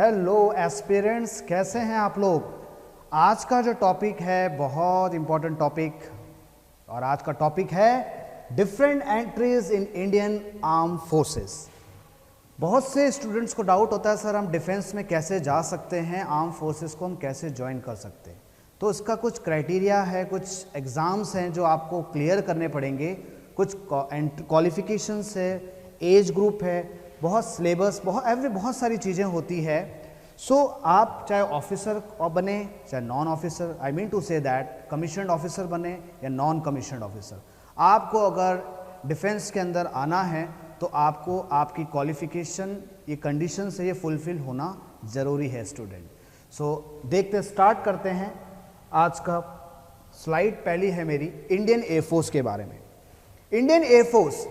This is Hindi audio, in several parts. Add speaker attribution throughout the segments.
Speaker 1: हेलो एस्पिरेंट्स, कैसे हैं आप लोग। आज का जो टॉपिक है बहुत इंपॉर्टेंट टॉपिक, और आज का टॉपिक है different entries in Indian arm forces. बहुत से स्टूडेंट्स को डाउट होता है सर हम डिफेंस में कैसे जा सकते हैं, आर्म फोर्सेस को हम कैसे ज्वाइन कर सकते हैं। तो इसका कुछ क्राइटेरिया है, कुछ एग्ज़ाम्स हैं जो आपको क्लियर करने पड़ेंगे, कुछ क्वालिफिकेशंस है, एज ग्रुप है, बहुत सिलेबस, बहुत सारी चीज़ें होती है। सो आप चाहे ऑफिसर बने चाहे non officer, I mean to say that commissioned officer बने या नॉन कमीशन्ड ऑफिसर, आपको अगर डिफेंस के अंदर आना है तो आपको आपकी क्वालिफिकेशन, ये कंडीशन से ये फुलफिल होना ज़रूरी है स्टूडेंट। सो देखते स्टार्ट करते हैं। आज का स्लाइड पहली है मेरी इंडियन एयरफोर्स के बारे में। इंडियन एयरफोर्स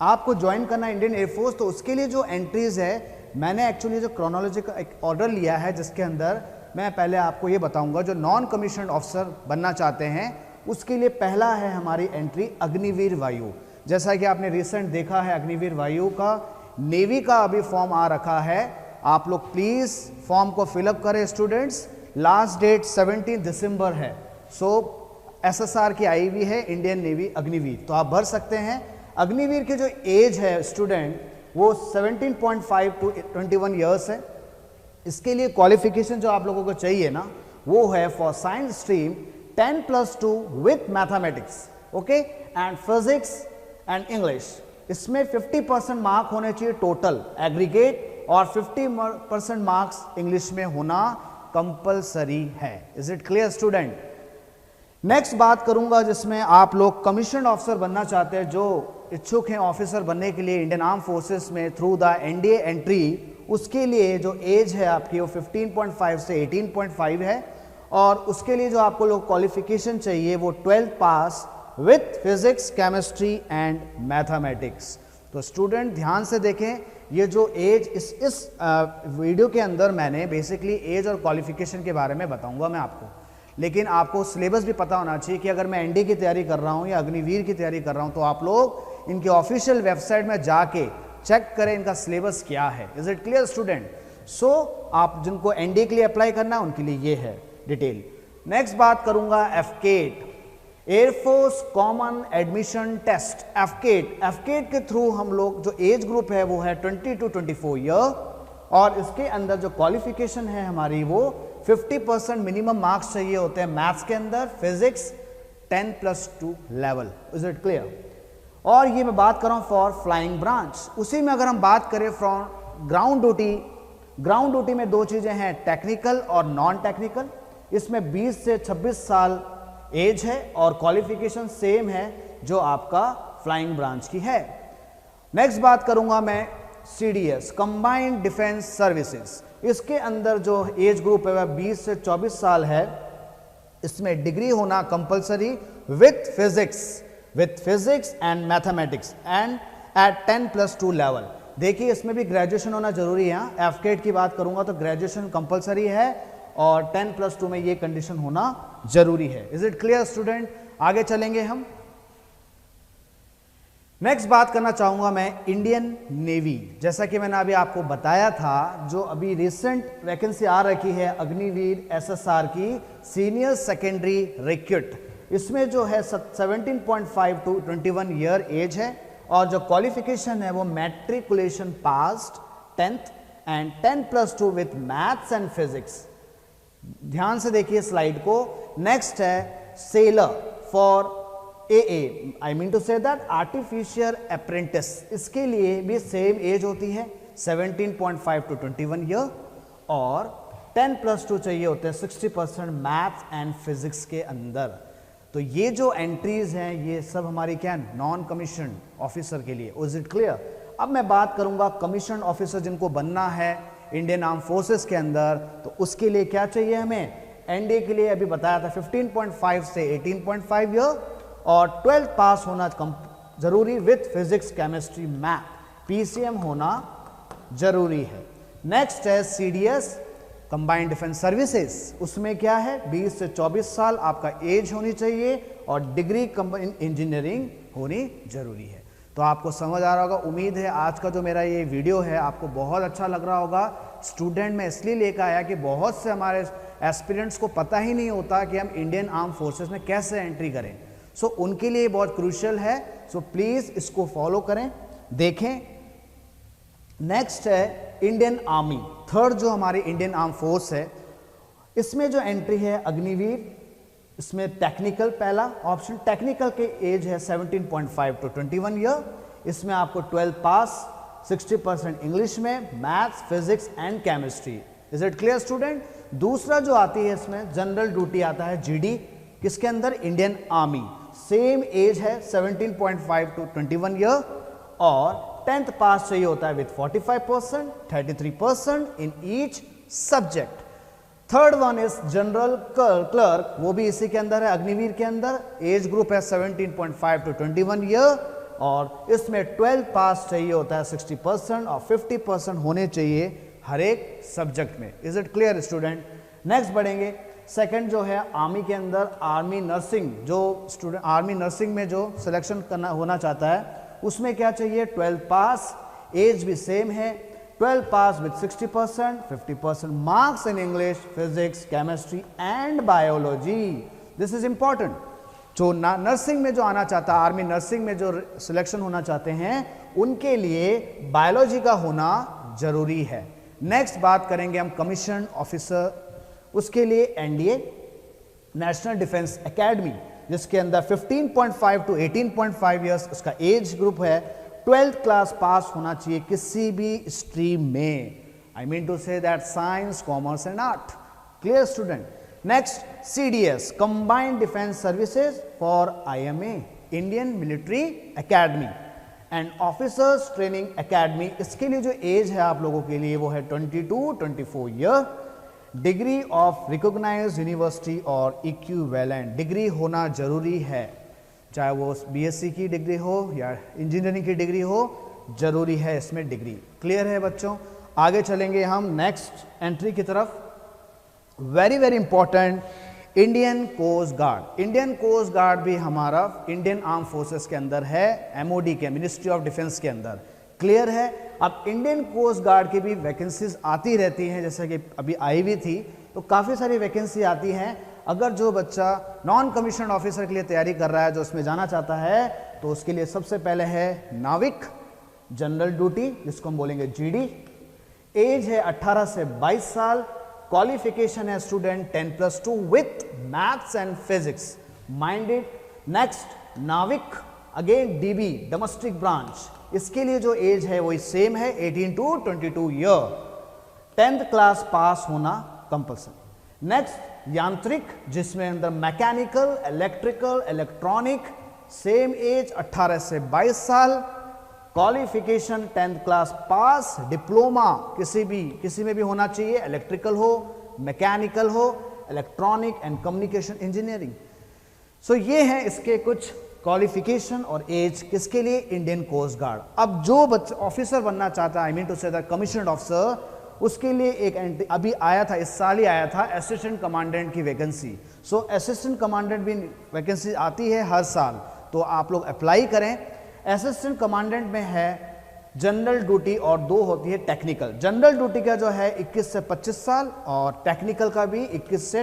Speaker 1: आपको ज्वाइन करना है इंडियन एयरफोर्स, तो उसके लिए जो एंट्रीज है, मैंने एक्चुअली जो क्रोनोलॉजी का एक ऑर्डर लिया है जिसके अंदर मैं पहले आपको ये बताऊंगा जो नॉन कमीशन्ड ऑफिसर बनना चाहते हैं उसके लिए पहला है हमारी एंट्री अग्निवीर वायु। जैसा कि आपने रिसेंट देखा है अग्निवीर वायु का नेवी का अभी फॉर्म आ रखा है, आप लोग प्लीज़ फॉर्म को फिलअप करें स्टूडेंट्स। लास्ट डेट 17 दिसंबर है। सो SSR की आई हुई है इंडियन नेवी अग्निवीर, तो आप भर सकते हैं। अग्निवीर की जो एज है स्टूडेंट वो 17.5 टू 21 ईयर्स है। इसके लिए क्वालिफिकेशन जो आप लोगों को चाहिए ना वो है for science stream 10+2 with mathematics, okay, and physics and English. इसमें 50% मार्क होने चाहिए टोटल एग्रीगेट, और 50% मार्क्स इंग्लिश में होना कंपलसरी है। Is it clear student. Next बात करूंगा जिसमें आप लोग कमीशन्ड ऑफिसर बनना चाहते हैं, जो इच्छुक हैं ऑफिसर बनने के लिए इंडियन आर्म फोर्सेस में थ्रू द NDA एंट्री। उसके लिए जो एज है आपकी वो 15.5 से 18.5 है, और उसके लिए जो आपको लोग क्वालिफिकेशन चाहिए वो 12th pass with physics, chemistry and mathematics. तो स्टूडेंट ध्यान से देखें, ये जो एज इस वीडियो के अंदर मैंने बेसिकली एज और क्वालिफिकेशन के बारे में बताऊंगा मैं आपको, लेकिन आपको सिलेबस भी पता होना चाहिए कि अगर मैं NDA की तैयारी कर रहा हूँ या अग्निवीर की तैयारी कर रहा हूँ तो आप लोग इनके ऑफिशियल वेबसाइट में जाके चेक करें इनका सिलेबस क्या है। Is it clear student. So आप जिनको NDA के लिए अप्लाई करना है उनके लिए ये है डिटेल। नेक्स्ट बात करूंगा एफकेट, एयरफोर्स कॉमन एडमिशन टेस्ट। एफकेट के थ्रू हम लोग जो एज ग्रुप है वो है 20 to 24 ईयर, और इसके अंदर जो क्वालिफिकेशन है हमारी वो 50% मिनिमम मार्क्स चाहिए होते हैं मैथ्स के अंदर, physics 10+2 level. Is it clear. और ये मैं बात कर रहा हूं फॉर फ्लाइंग ब्रांच। उसी में अगर हम बात करें फ्रॉम ग्राउंड ड्यूटी में दो चीजें हैं, टेक्निकल और नॉन टेक्निकल। इसमें 20 से 26 साल एज है और क्वालिफिकेशन सेम है जो आपका फ्लाइंग ब्रांच की है। नेक्स्ट बात करूंगा मैं CDS, कंबाइंड डिफेंस सर्विसेज। इसके अंदर जो एज ग्रुप है वह 20 से 24 साल है। इसमें डिग्री होना compulsory with physics and mathematics and at 10+2 level. देखिए इसमें भी ग्रेजुएशन होना जरूरी है। एफकेट की बात करूंगा तो ग्रेजुएशन कंपलसरी है और 10+2 में ये कंडीशन होना जरूरी है। Is it clear student. आगे चलेंगे हम। नेक्स्ट बात करना चाहूंगा मैं इंडियन नेवी। जैसा कि मैंने अभी आपको बताया था, जो अभी रिसेंट वैकेंसी आ रखी है अग्निवीर SSR की सीनियर सेकेंडरी रिक्रूट, इसमें जो है 17.5 टू 21 ईयर एज है, और जो क्वालिफिकेशन है वो matriculation passed 10th and 10+2 with maths and physics. ध्यान से देखिए स्लाइड को। नेक्स्ट है sailor for AA, I mean to say that artificial apprentice. इसके लिए भी सेम एज होती है 17.5 टू 21 ईयर, और 10+2 चाहिए होते हैं 60% मैथ्स एंड फिजिक्स के अंदर। तो ये जो एंट्रीज हैं ये सब हमारी क्या नॉन कमीशन ऑफिसर के लिए। Is it clear. अब मैं बात करूंगा कमीशन ऑफिसर जिनको बनना है इंडियन आर्म फोर्सेस के अंदर, तो उसके लिए क्या चाहिए हमें। NDA के लिए अभी बताया था 15.5 से 18.5 ईयर, और 12th पास होना जरूरी with physics, chemistry, math, PCM होना जरूरी है। नेक्स्ट है CDS, कंबाइंड डिफेंस सर्विसेज। उसमें क्या है 20 से 24 साल आपका एज होनी चाहिए, और डिग्री इंजीनियरिंग होनी जरूरी है। तो आपको समझ आ रहा होगा, उम्मीद है आज का जो मेरा ये वीडियो है आपको बहुत अच्छा लग रहा होगा। स्टूडेंट मैं इसलिए लेकर आया कि बहुत से हमारे एस्पिरेंट्स को पता ही नहीं होता कि हम इंडियन आर्म फोर्सेस में कैसे एंट्री करें। सो उनके लिए बहुत क्रूशियल है। सो प्लीज़ इसको फॉलो करें, देखें। नेक्स्ट है इंडियन आर्मी। थर्ड जो हमारी इंडियन आर्म फोर्स है, इसमें जो एंट्री है अग्निवीर, इसमें टेक्निकल, पहला ऑप्शन टेक्निकल के एज है 17.5 to 21 ईयर। इसमें आपको 12 पास, 60% इंग्लिश में, maths, physics and chemistry. Is it clear student? दूसरा जो आती है इसमें जनरल ड्यूटी आता है जीडी, किसके अंदर? Indian army. सेम एज है 17.5 to 21 ईयर और 10th पास चाहिए होता है with 45%, 33% in each subject. Third one is general clerk, वो भी इसी के अंदर है, अग्निवीर के अंदर। एज ग्रुप है 17.5 to 21 ईयर और इसमें 12 पास चाहिए होता है 60% और 50% होने चाहिए हर एक सब्जेक्ट में। Is it clear student? Next बढ़ेंगे। सेकंड जो है आर्मी के अंदर आर्मी नर्सिंग, जो स्टूडेंट आर्मी नर्सिंग में जो सिलेक्शन करना होना चाहता है उसमें क्या चाहिए? 12 पास, एज भी सेम है, 12 pass with 60%, 50% marks in English, physics, chemistry and biology. This is important. जो नर्सिंग में जो आना चाहता है, आर्मी नर्सिंग में जो सिलेक्शन होना चाहते हैं, उनके लिए बायोलॉजी का होना जरूरी है। नेक्स्ट बात करेंगे हम कमीशन ऑफिसर, उसके लिए एनडीए नेशनल डिफेंस एकेडमी, जिसके अंदर 15.5 to 18.5 ईयर्स उसका एज ग्रुप है। 12th क्लास पास होना चाहिए किसी भी स्ट्रीम में। I mean to say that science, commerce and art. Clear student? Next CDS, combined defence services for IMA, Indian military academy and officers training academy. इसके लिए जो एज है आप लोगों के लिए वो है 22-24 year. Degree of recognised university और इक्विवेलेंट डिग्री होना जरूरी है, चाहे वो बीएससी की डिग्री हो या इंजीनियरिंग की डिग्री हो, जरूरी है इसमें डिग्री। क्लियर है बच्चों? आगे चलेंगे हम नेक्स्ट एंट्री की तरफ। Very very important, Indian coast guard. Indian coast guard भी हमारा इंडियन आर्म फोर्सेस के अंदर है, एमओडी के, मिनिस्ट्री ऑफ डिफेंस के अंदर। क्लियर है? अब इंडियन कोस्ट गार्ड की भी वैकेंसीज आती रहती हैं, जैसे कि अभी आई हुई थी, तो काफ़ी सारी वैकेंसी आती हैं। अगर जो बच्चा नॉन कमीशन ऑफिसर के लिए तैयारी कर रहा है, जो उसमें जाना चाहता है, तो उसके लिए सबसे पहले है नाविक, जनरल ड्यूटी जिसको हम बोलेंगे जीडी। एज है 18 से 22 साल। क्वालिफिकेशन है student 10+2 with maths and physics minded. Next नाविक, अगेन डीबी, डोमेस्टिक ब्रांच। इसके लिए जो एज है वही सेम है, 18 to 22 year. 10th class pass होना कंपल्सरी। नेक्स्ट यांत्रिक, जिसमें अंदर mechanical, electrical, electronic, same age 18 से 22 साल। Qualification 10th class pass, diploma किसी में भी होना चाहिए, इलेक्ट्रिकल हो, मैकेनिकल हो, electronic and communication engineering. So ये हैं इसके कुछ क्वालिफिकेशन और एज किसके लिए? Indian coast guard. अब जो बच्चा ऑफिसर बनना चाहता है, I mean to say that commissioned officer, उसके लिए एक एंट्री अभी आया था, इस साल ही आया था, असिस्टेंट कमांडेंट की वैकेंसी। सो असिस्टेंट कमांडेंट भी वैकेंसी आती है हर साल, तो आप लोग अप्लाई करें। असिस्टेंट कमांडेंट में है जनरल ड्यूटी और 2 होती है टेक्निकल। जनरल ड्यूटी का जो है 21 से 25 साल और टेक्निकल का भी 21 से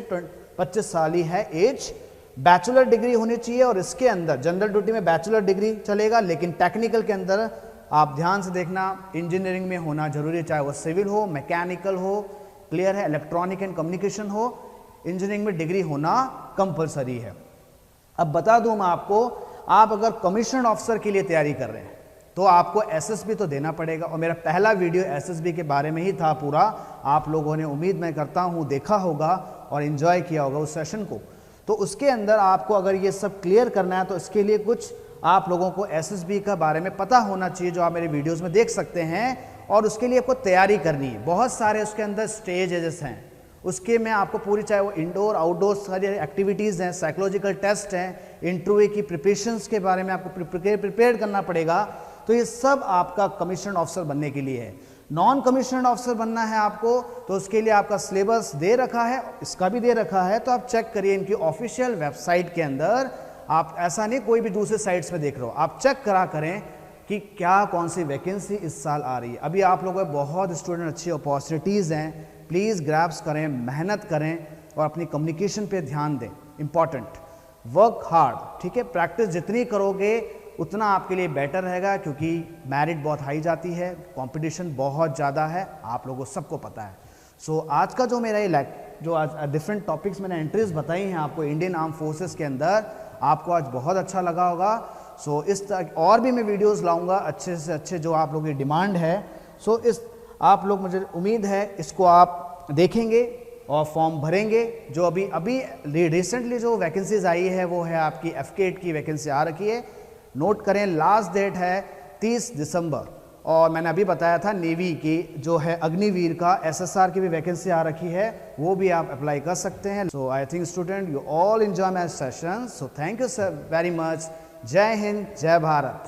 Speaker 1: 25 साल ही है एज। बैचलर डिग्री होनी चाहिए और इसके अंदर जनरल ड्यूटी में बैचलर डिग्री चलेगा, लेकिन टेक्निकल के अंदर आप ध्यान से देखना, इंजीनियरिंग में होना जरूरी है, चाहे वो सिविल हो, मैकेनिकल हो, क्लियर है, इलेक्ट्रॉनिक एंड कम्युनिकेशन हो, इंजीनियरिंग में डिग्री होना कंपलसरी है। अब बता दूं मैं आपको, आप अगर कमीशन ऑफिसर के लिए तैयारी कर रहे हैं तो आपको एसएसबी तो देना पड़ेगा, और मेरा पहला वीडियो एसएसबी के बारे में ही था पूरा। आप लोगों ने, उम्मीद मैं करता हूं, देखा होगा और एंजॉय किया होगा उस सेशन को। तो उसके अंदर आपको अगर ये सब क्लियर करना है तो इसके लिए कुछ आप लोगों को एसएसबी का बारे में पता होना चाहिए, जो आप मेरे वीडियोस में देख सकते हैं, और उसके लिए आपको तैयारी करनी है। बहुत सारे उसके अंदर स्टेजेस हैं, उसके में आपको पूरी, चाहे वो इंडोर आउटडोर सारी एक्टिविटीज़ हैं, साइकोलॉजिकल टेस्ट हैं, इंटरव्यू की प्रिपरेशंस के बारे में आपको प्रिपेयर करना पड़ेगा। तो ये सब आपका कमीशन ऑफिसर बनने के लिए है। नॉन कमीशन ऑफिसर बनना है आपको, तो उसके लिए आपका सिलेबस दे रखा है, इसका भी दे रखा है, तो आप चेक करिए इनकी ऑफिशियल वेबसाइट के अंदर। आप ऐसा नहीं कोई भी दूसरे साइट्स में देख रहे हो, आप चेक करा करें कि क्या कौन सी वैकेंसी इस साल आ रही है। अभी आप लोगों को बहुत स्टूडेंट अच्छी अपॉर्चुनिटीज़ हैं, प्लीज़ ग्रैब्स करें, मेहनत करें और अपनी कम्युनिकेशन पे ध्यान दें। इंपॉर्टेंट, वर्क हार्ड, ठीक है। प्रैक्टिस जितनी करोगे उतना आपके लिए बेटर रहेगा, क्योंकि मेरिट बहुत हाई जाती है, कंपटीशन बहुत ज़्यादा है, आप लोगों को सबको पता है। सो आज का जो मेरा ये जो आज डिफरेंट टॉपिक्स मैंने एंट्रीज बताई हैं आपको इंडियन आर्म फोर्सेस के अंदर, आपको आज बहुत अच्छा लगा होगा। सो इस तरह और भी मैं वीडियोस लाऊंगा अच्छे से अच्छे, जो आप लोगों की डिमांड है। सो इस आप लोग, मुझे उम्मीद है इसको आप देखेंगे और फॉर्म भरेंगे। जो अभी रिसेंटली जो वैकेंसीज आई है वो है आपकी F-CAT की वैकेंसी आ रखी है, नोट करें। लास्ट डेट है 30 दिसंबर। और मैंने अभी बताया था नेवी की जो है अग्निवीर का SSR की भी वैकेंसी आ रखी है, वो भी आप अप्लाई कर सकते हैं। So I think student you all enjoy my session. So thank you sir very much. जय हिंद, जय भारत।